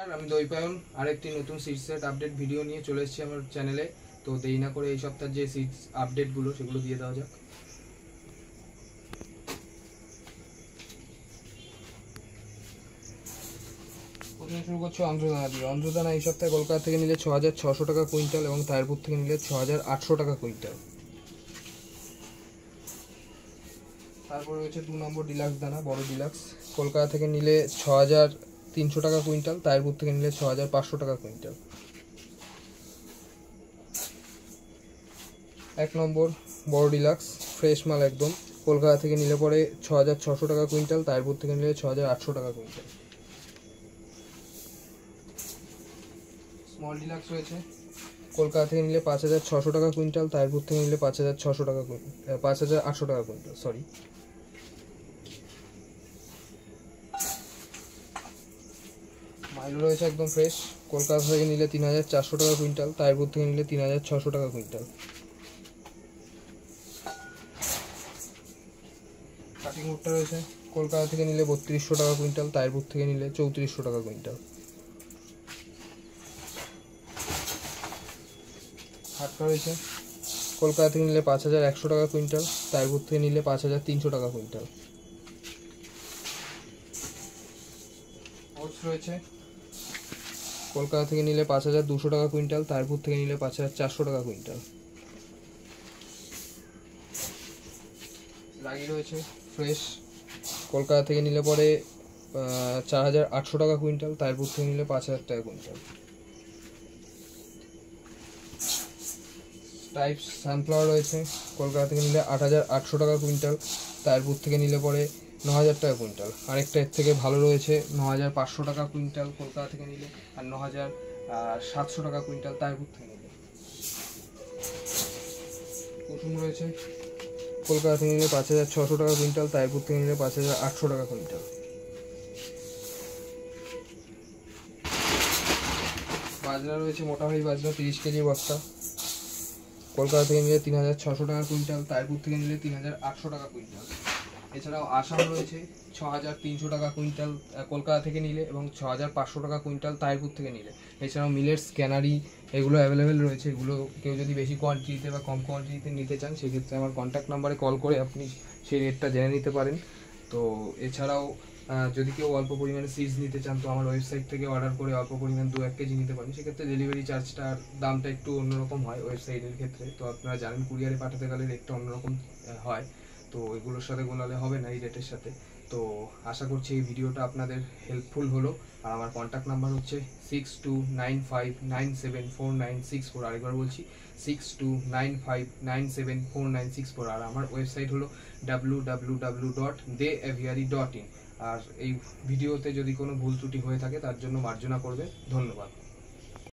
আর আমি দৈপায়ন আরেকটি নতুন সিড সেট আপডেট ভিডিও নিয়ে চলে এসেছি আমার চ্যানেলে। তো দেরি না করে এই সপ্তাহের যে সিড আপডেটগুলো সেগুলো দিয়ে দেওয়া যাক। প্রথমে শুরু করছি অন্ধ্রদানা দিয়ে। অন্ধ্রদানা এই সপ্তাহে কলকাতা থেকে নিলে 6,600 টাকা কুইন্টাল এবং তারপুর থেকে নিলে 6,800 টাকা কুইন্টাল। তারপরে রয়েছে 2 নম্বর ডিলাক্স দানা, বড় ডিলাক্স। কলকাতা থেকে নিলে 6,300 টাকা কুইন্টাল, তারপুর থেকে নিলে 6,500 টাকা কুইন্টাল। 1 নম্বর বড় ডিলাক্স ফ্রেশ মাল একদম, কলকাতা থেকে নিলে পরে 6,600 টাকা কুইন্টাল, তারপুর থেকে নিলে 6,800 টাকা কুইন্টাল। স্মল ডিলাক্স রয়েছে, কলকাতা থেকে নিলে 5,600 টাকা কুইন্টাল, তারপুর থেকে নিলে 5,600 টাকা 5,800 টাকা কুইন্টাল সরি। মাইলো রয়েছে একদম ফ্রেশ, কলকাতা থেকে নিলে 3,400 টাকা কুইন্টাল, তারপুর থেকে নিলে 3,600 টাকা কুইন্টাল। কাটিং উডটা রয়েছে, কলকাতা থেকে নিলে 3,200 টাকা কুইন্টাল, তারপুর থেকে নিলে 3,400 টাকা কুইন্টাল। হাটকা রয়েছে, কলকাতা থেকে নিলে 5,100 টাকা কুইন্টাল, তারপুর থেকে নিলে 5,300 টাকা কুইন্টাল। ওটস রয়েছে, কলকাতা থেকে নিলে 5,200 টাকা কুইন্টাল, তারপুর থেকে নিলে 5,400 টাকা কুইন্টাল। রাগি রয়েছে ফ্রেশ, কলকাতা থেকে নিলে পরে 4,800 টাকা কুইন্টাল, তারপুর থেকে নিলে 5,000 টাকা কুইন্টাল। টাইপস সানফ্লাওয়ার রয়েছে, কলকাতা থেকে নিলে 8,800 টাকা কুইন্টাল, তারপুর থেকে নিলে পরে 9,000 টাকা কুইন্টাল। আরেকটা এর থেকে ভালো রয়েছে 9,500 টাকা কুইন্টাল কলকাতা থেকে নিলে, আর 9,700 টাকা কুইন্টাল তারপুর থেকে নিলে। কুসুম রয়েছে, কলকাতা থেকে নিলে 5,600 টাকা কুইন্টাল, তারপুর থেকে নিলে 5,800 টাকা কুইন্টাল। বাজরা রয়েছে, মোটা ভাই বাজরা 30 কেজি বস্তা, কলকাতা থেকে নিলে 3,600 টাকা কুইন্টাল, তারপুর থেকে নিলে 3,800 টাকা কুইন্টাল। এছাড়াও আসাম রয়েছে 6,300 টাকা কুইন্টাল কলকাতা থেকে নিলে এবং 6,500 টাকা কুইন্টাল তারপুর থেকে নিলে। এছাড়াও মিলেটস, ক্যানারি এগুলো অ্যাভেলেবেল রয়েছে। এগুলো কেউ যদি বেশি কোয়ান্টিটিতে বা কম কোয়ান্টিটিতে নিতে চান সেক্ষেত্রে আমার কন্ট্যাক্ট নাম্বারে কল করে আপনি সেই রেটটা জেনে নিতে পারেন। তো এছাড়াও যদি কেউ অল্প পরিমাণে সিডস নিতে চান তো আমার ওয়েবসাইট থেকে অর্ডার করে অল্প পরিমাণ 2-1 কেজি নিতে পারেন। সেক্ষেত্রে ডেলিভারি চার্জটার দামটা একটু অন্যরকম হয় ওয়েবসাইটের ক্ষেত্রে। তো আপনারা জানেন কুরিয়ারে পাঠাতে গেলে রেটটা অন্যরকম হয়, তো এগুলোর সাথে গোলালে হবে না এই রেটের সাথে। তো আশা করছি এই ভিডিওটা আপনাদের হেল্পফুল হলো। আর আমার কন্ট্যাক্ট নাম্বার হচ্ছে 6295974964। আরেকবার বলছি 6295974964। আর আমার ওয়েবসাইট হলো www.deaviary.in। আর এই ভিডিওতে যদি কোনো ভুল ত্রুটি হয়ে থাকে তার জন্য মার্জনা করবে। ধন্যবাদ।